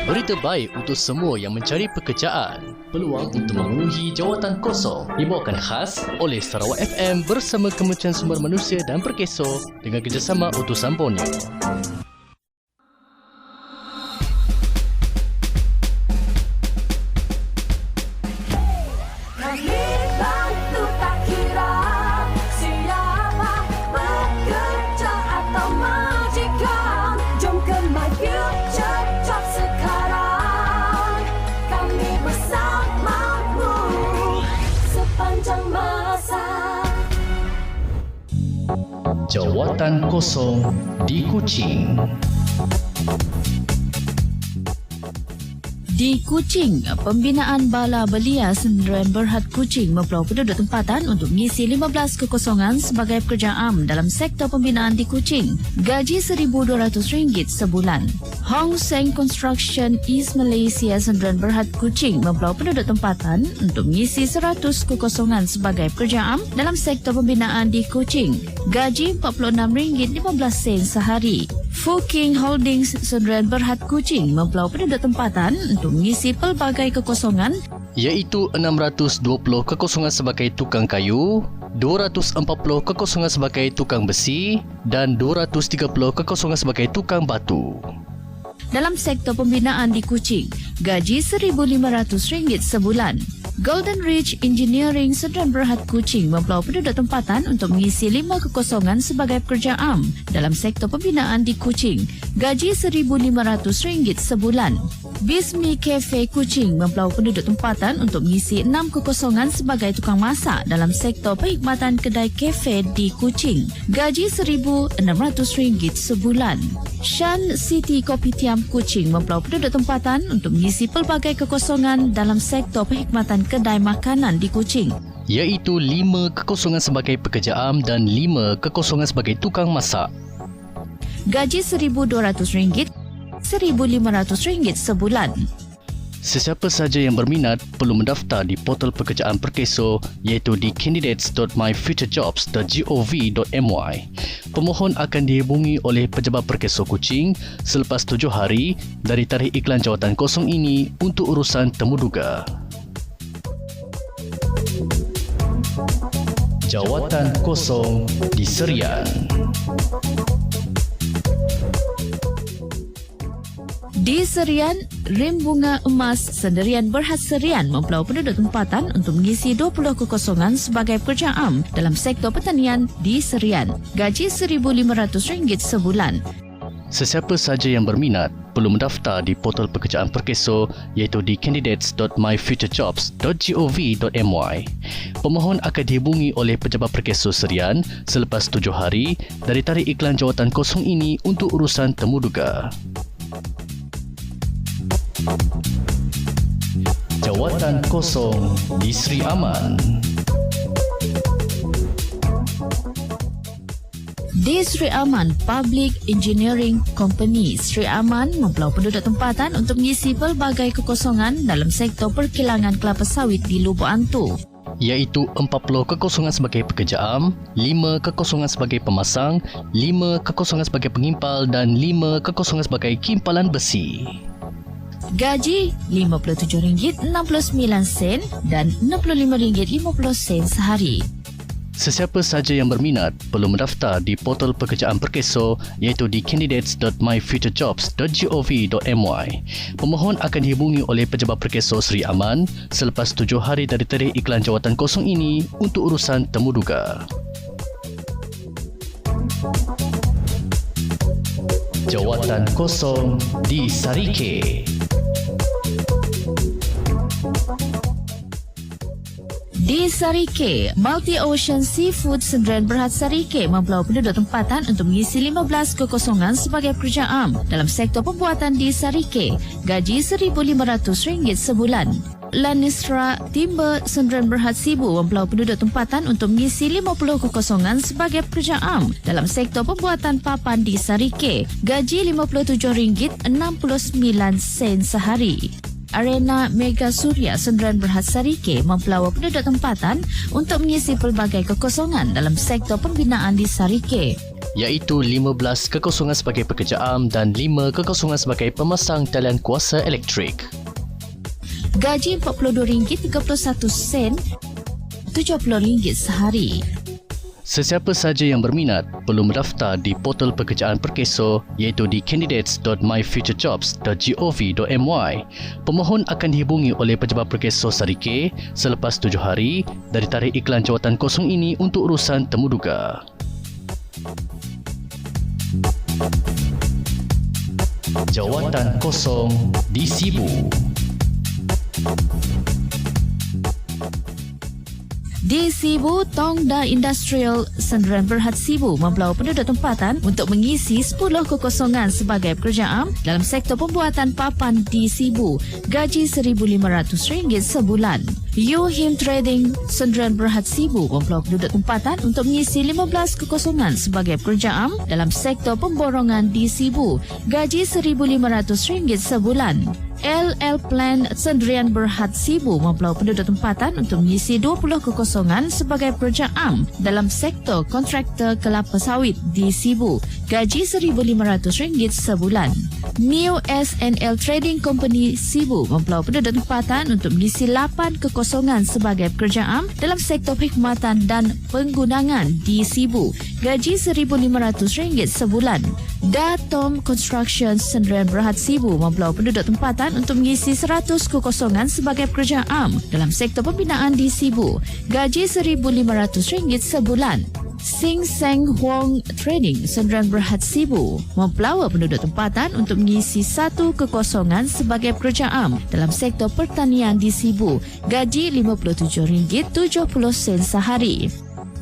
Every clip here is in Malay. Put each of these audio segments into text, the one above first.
Berita baik untuk semua yang mencari pekerjaan. Peluang untuk memenuhi jawatan kosong dibawakan khas oleh Sarawak FM bersama Kementerian Sumber Manusia dan Perkeso dengan kerjasama Utusan Borneo. Jawatan kosong di Kuching. Di Kuching, pembinaan Bala Belia Sdn Bhd Kuching memperoleh penduduk tempatan untuk mengisi 15 kekosongan sebagai pekerja am dalam sektor pembinaan di Kuching. Gaji RM1,200 sebulan. Hong Seng Construction East Malaysia Sdn Bhd Kuching memperoleh penduduk tempatan untuk mengisi 100 kekosongan sebagai pekerja am dalam sektor pembinaan di Kuching. Gaji RM46.15 sehari. Fuking Holdings Sdn Bhd Kuching memperoleh penduduk tempatan untuk mengisi pelbagai kekosongan iaitu 620 kekosongan sebagai tukang kayu, 240 kekosongan sebagai tukang besi dan 230 kekosongan sebagai tukang batu. Dalam sektor pembinaan di Kuching, gaji RM1,500 sebulan. Golden Ridge Engineering Sdn Bhd Kuching memperoleh penduduk tempatan untuk mengisi 5 kekosongan sebagai pekerja am dalam sektor pembinaan di Kuching. Gaji RM1,500 sebulan. Bismi Cafe Kuching memperoleh penduduk tempatan untuk mengisi 6 kekosongan sebagai tukang masak dalam sektor perkhidmatan kedai kafe di Kuching. Gaji RM1,600 sebulan. Shan City Kopitiam Kuching memperoleh penduduk tempatan untuk mengisi pelbagai kekosongan dalam sektor perkhidmatan kedai makanan di Kuching, iaitu 5 kekosongan sebagai pekerja am dan 5 kekosongan sebagai tukang masak. Gaji RM1,200, RM1,500 sebulan. Sesiapa sahaja yang berminat perlu mendaftar di portal pekerjaan Perkeso iaitu di candidates.myfuturejobs.gov.my. Pemohon akan dihubungi oleh pejabat Perkeso Kuching selepas 7 hari dari tarikh iklan jawatan kosong ini untuk urusan temuduga. Jawatan kosong di Serian. Di Serian, Rim Bunga Emas Sdn Bhd Serian memperoleh penduduk tempatan untuk mengisi 20 kekosongan sebagai pekerja am dalam sektor pertanian di Serian. Gaji RM1,500 sebulan. Sesiapa sahaja yang berminat perlu mendaftar di portal pekerjaan Perkeso iaitu di candidates.myfuturejobs.gov.my. Pemohon akan dihubungi oleh pejabat Perkeso Serian selepas 7 hari dari tarikh iklan jawatan kosong ini untuk urusan temuduga. Jawatan kosong di Sri Aman. Di Sri Aman Public Engineering Company, Sri Aman memperoleh penduduk tempatan untuk mengisi pelbagai kekosongan dalam sektor perkilangan kelapa sawit di Lubuk Antu, iaitu 40 kekosongan sebagai pekerja am, 5 kekosongan sebagai pemasang, 5 kekosongan sebagai pengimpal dan 5 kekosongan sebagai kimpalan besi. Gaji RM57.69 dan RM65.50 sehari. Sesiapa sahaja yang berminat perlu mendaftar di portal pekerjaan Perkeso iaitu di candidates.myfuturejobs.gov.my. Pemohon akan dihubungi oleh pejabat Perkeso Sri Aman selepas 7 hari dari tarikh iklan jawatan kosong ini untuk urusan temuduga. Jawatan kosong di Sarike. Di Sarike, Multi Ocean Seafood Sdn Bhd Sarike memperoleh penduduk tempatan untuk mengisi 15 kekosongan sebagai pekerja am dalam sektor pembuatan di Sarike. Gaji RM1,500 sebulan. Lanistra Timber Sdn Bhd Sibu memperoleh penduduk tempatan untuk mengisi 50 kekosongan sebagai pekerja am dalam sektor pembuatan papan di Sarike. Gaji RM57.69 sehari. Arena Mega Surya Sdn Bhd Sarike mempelawar penduduk tempatan untuk mengisi pelbagai kekosongan dalam sektor pembinaan di Sarike. iaitu 15 kekosongan sebagai pekerja am dan 5 kekosongan sebagai pemasang talian kuasa elektrik. Gaji RM42.31, RM70 sehari. Sesiapa sahaja yang berminat perlu mendaftar di portal pekerjaan Perkeso iaitu di candidates.myfuturejobs.gov.my. Pemohon akan dihubungi oleh pejabat Perkeso Sarike selepas 7 hari dari tarikh iklan jawatan kosong ini untuk urusan temuduga. Jawatan kosong di Sibu. Di Sibu, Tongda Industrial Sdn Bhd Sibu mempelau penduduk tempatan untuk mengisi 10 kekosongan sebagai pekerja am dalam sektor pembuatan papan di Sibu. Gaji RM1,500 sebulan. Yuhim Trading Sdn Bhd Sibu mempelau penduduk tempatan untuk mengisi 15 kekosongan sebagai pekerja am dalam sektor pemborongan di Sibu. Gaji RM1,500 sebulan. LL Plan Sdn Bhd Sibu mempelau penduduk tempatan untuk mengisi 20 kekosongan sebagai pekerja am dalam sektor kontraktor kelapa sawit di Sibu. Gaji RM1,500 sebulan. New SNL Trading Company Sibu mempelau penduduk tempatan untuk mengisi 8 kekosongan sebagai pekerja am dalam sektor perkhidmatan dan penggunangan di Sibu. Gaji RM1,500 sebulan. Datom Construction Sdn Bhd Sibu mempelau penduduk tempatan untuk mengisi 100 kekosongan sebagai pekerja am dalam sektor pembinaan di Sibu. Gaji RM1,500 sebulan. Sing Seng Huang Trading Sdn Bhd Sibu mempelau penduduk tempatan untuk mengisi 1 kekosongan sebagai pekerja am dalam sektor pertanian di Sibu. Gaji RM57.70 sehari.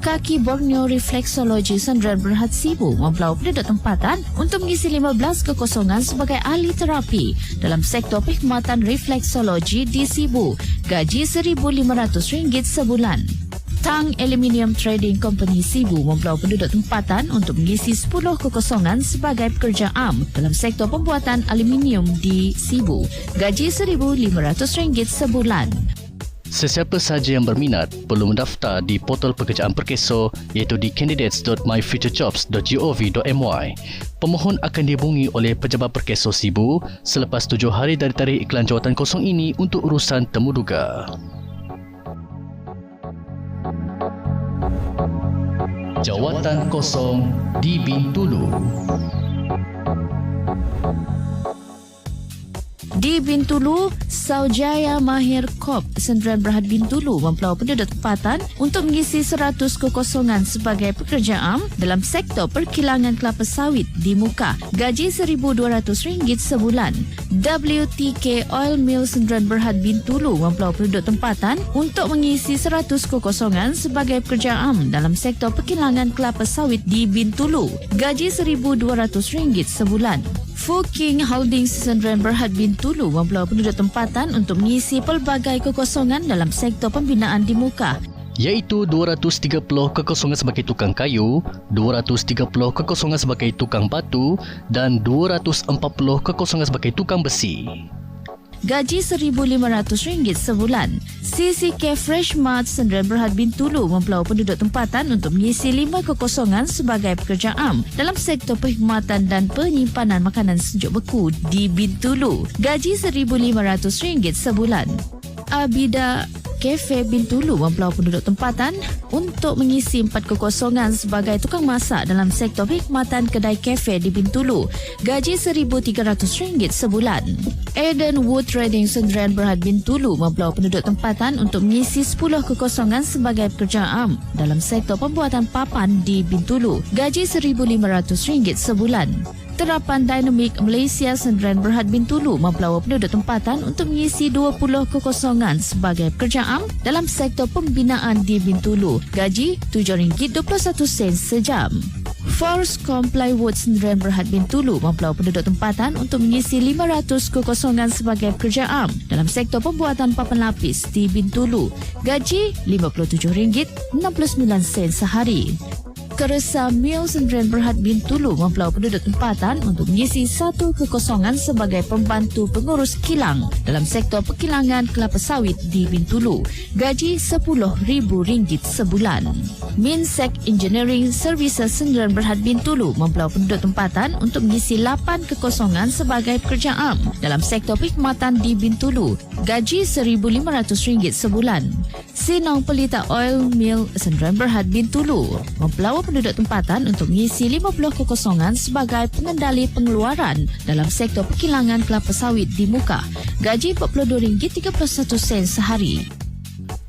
Kaki Borneo Reflexology Sdn Bhd Sibu mempelau penduduk tempatan untuk mengisi 15 kekosongan sebagai ahli terapi dalam sektor perkhidmatan refleksologi di Sibu. Gaji RM1,500 sebulan. Tang Aluminium Trading Company Sibu mempelau penduduk tempatan untuk mengisi 10 kekosongan sebagai pekerja am dalam sektor pembuatan aluminium di Sibu. Gaji RM1,500 sebulan. Sesiapa sahaja yang berminat perlu mendaftar di portal pekerjaan Perkeso iaitu di candidates.myfuturejobs.gov.my. Pemohon akan dihubungi oleh pejabat Perkeso Sibu selepas 7 hari dari tarikh iklan jawatan kosong ini untuk urusan temuduga. Jawatan kosong di Bintulu. Di Bintulu, Saujaya Mahir Corp Sdn Bhd Bintulu mempelau penduduk tempatan untuk mengisi 100 kekosongan sebagai pekerja am dalam sektor perkilangan kelapa sawit di Muka. Gaji RM1,200 sebulan. WTK Oil Mill Sdn Bhd Bintulu mempelau penduduk tempatan untuk mengisi 100 kekosongan sebagai pekerja am dalam sektor perkilangan kelapa sawit di Bintulu. Gaji RM1,200 sebulan. Fuking Holdings Sdn Bhd Bintulu mempelau penduduk tempatan untuk mengisi pelbagai kekosongan dalam sektor pembinaan di Muka, iaitu 230 kekosongan sebagai tukang kayu, 230 kekosongan sebagai tukang batu dan 240 kekosongan sebagai tukang besi. Gaji RM1,500 sebulan. CCK Fresh Mart Sdn Bhd Bintulu mempelau penduduk tempatan untuk mengisi 5 kekosongan sebagai pekerja am dalam sektor perkhidmatan dan penyimpanan makanan sejuk beku di Bintulu. Gaji RM1,500 sebulan. Abida Cafe Bintulu mempelau penduduk tempatan untuk mengisi 4 kekosongan sebagai tukang masak dalam sektor perkhidmatan kedai kafe di Bintulu. Gaji RM1,300 sebulan. Eden Wood Trading Sdn Bhd Bintulu mempelau penduduk tempatan untuk mengisi 10 kekosongan sebagai pekerja am dalam sektor pembuatan papan di Bintulu. Gaji RM1,500 sebulan. Terapan Dinamik Malaysia Sdn Bhd Bintulu mempelau penduduk tempatan untuk mengisi 20 kekosongan sebagai pekerja am dalam sektor pembinaan di Bintulu. Gaji RM7.21 sejam. Forscom Plywood Sdn Bhd Bintulu mempelau penduduk tempatan untuk mengisi 500 kekosongan sebagai pekerja am dalam sektor pembuatan papan lapis di Bintulu. Gaji RM57.69 sehari. Keresa Mil Sdn Bhd Bintulu mempelau penduduk tempatan untuk mengisi satu kekosongan sebagai pembantu pengurus kilang dalam sektor perkilangan kelapa sawit di Bintulu. Gaji RM10,000 sebulan. Minsek Engineering Services Sdn Bhd Bintulu mempelau penduduk tempatan untuk mengisi 8 kekosongan sebagai pekerja am dalam sektor perkhidmatan di Bintulu. Gaji RM1,500 sebulan. Sinong Pelita Oil Mill Sdn Bhd Bintulu mempelau penduduk tempatan untuk mengisi 50 kekosongan sebagai pengendali pengeluaran dalam sektor perkilangan kelapa sawit di Muka. Gaji RM42.31 sehari.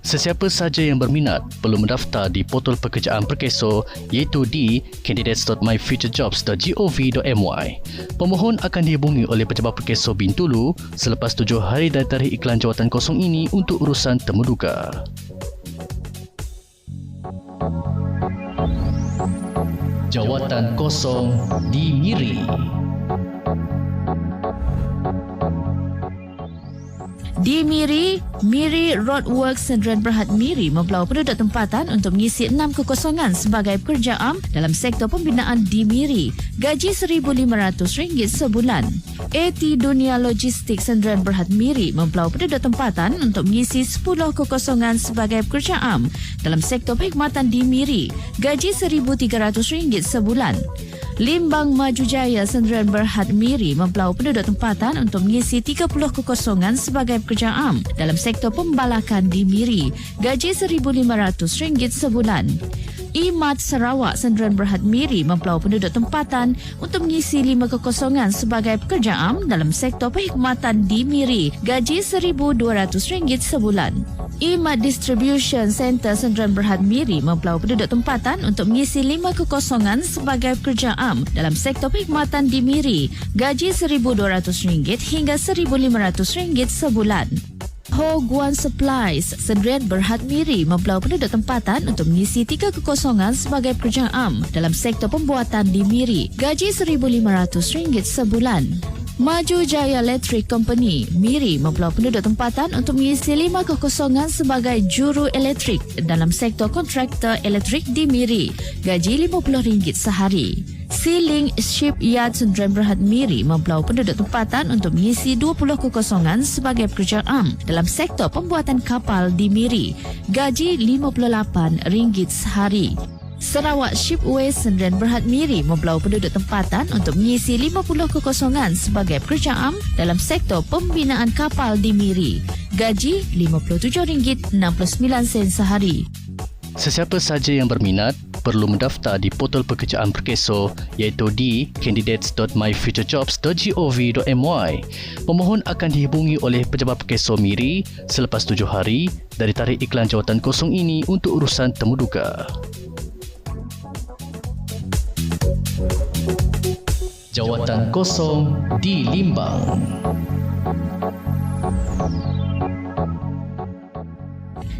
Sesiapa sahaja yang berminat perlu mendaftar di portal pekerjaan Perkeso iaitu di candidates.myfuturejobs.gov.my. Pemohon akan dihubungi oleh pejabat Perkeso Bintulu selepas 7 hari dari tarikh iklan jawatan kosong ini untuk urusan temuduga. Jawatan kosong di Miri. Di Miri Roadworks Sdn Bhd Miri mempelau penduduk tempatan untuk mengisi 6 kekosongan sebagai pekerja am dalam sektor pembinaan di Miri. Gaji RM1,500 sebulan. AT Dunia Logistik Sdn Bhd Miri mempelau penduduk tempatan untuk mengisi 10 kekosongan sebagai pekerja am dalam sektor perkhidmatan di Miri. Gaji RM1,300 sebulan. Limbang Maju Jaya Sdn Bhd Miri mempelau penduduk tempatan untuk mengisi 30 kekosongan sebagai pekerja am dalam sektor pembalakan di Miri. Gaji RM1,500 sebulan. IMAT Sarawak Sdn Bhd Miri mempelau penduduk tempatan untuk mengisi 5 kekosongan sebagai pekerja am dalam sektor perkhidmatan di Miri. Gaji RM1,200 sebulan. IMAT Distribution Center Sdn Bhd Miri mempelau penduduk tempatan untuk mengisi 5 kekosongan sebagai pekerja am dalam sektor perkhidmatan di Miri. Gaji RM1,200 hingga RM1,500 sebulan. Ho Guan Supplies Sdn Bhd Miri mempelau penduduk tempatan untuk mengisi 3 kekosongan sebagai pekerja am dalam sektor pembuatan di Miri. Gaji RM1,500 sebulan. Maju Jaya Electric Company Miri mempelau penduduk tempatan untuk mengisi 5 kekosongan sebagai juru elektrik dalam sektor kontraktor elektrik di Miri. Gaji RM50 sehari. Sealing Shipyard Sdn Bhd Miri mempelau penduduk tempatan untuk mengisi 20 kekosongan sebagai pekerja am dalam sektor pembuatan kapal di Miri. Gaji RM58 sehari. Sarawak Shipways Sdn Bhd Miri mempelau penduduk tempatan untuk mengisi 50 kekosongan sebagai pekerja am dalam sektor pembinaan kapal di Miri. Gaji RM57.69 sehari. Sesiapa sahaja yang berminat perlu mendaftar di portal pekerjaan Perkeso iaitu di candidates.myfuturejobs.gov.my. Pemohon akan dihubungi oleh pejabat Perkeso Miri selepas 7 hari dari tarikh iklan jawatan kosong ini untuk urusan temuduga. Jawatan kosong di Limbang.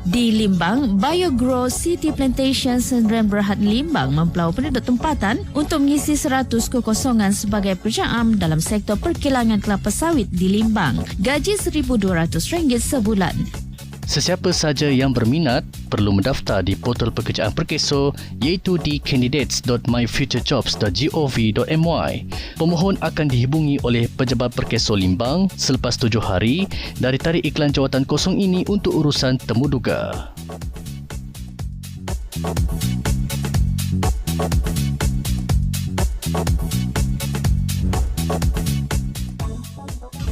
Di Limbang, BioGrow City Plantation Sdn Bhd Limbang mempelau penduduk tempatan untuk mengisi 100 kekosongan sebagai pekerja am dalam sektor perkilangan kelapa sawit di Limbang. Gaji RM1,200 sebulan. Sesiapa sahaja yang berminat perlu mendaftar di portal pekerjaan Perkeso iaitu di candidates.myfuturejobs.gov.my. Pemohon akan dihubungi oleh pejabat Perkeso Limbang selepas 7 hari dari tarikh iklan jawatan kosong ini untuk urusan temuduga.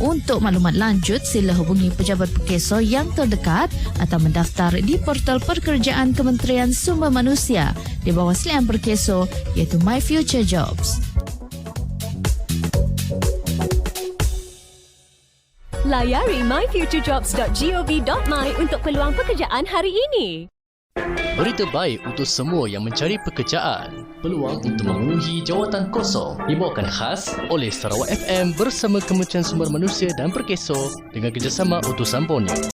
Untuk maklumat lanjut, sila hubungi pejabat Perkeso yang terdekat atau mendaftar di portal pekerjaan Kementerian Sumber Manusia di bawah selian Perkeso iaitu My Future Jobs. Layari myfuturejobs.gov.my untuk peluang pekerjaan hari ini. Berita baik untuk semua yang mencari pekerjaan. Peluang untuk memenuhi jawatan kosong dibawakan khas oleh Sarawak FM bersama Kementerian Sumber Manusia dan Perkeso dengan kerjasama utusan Borneo.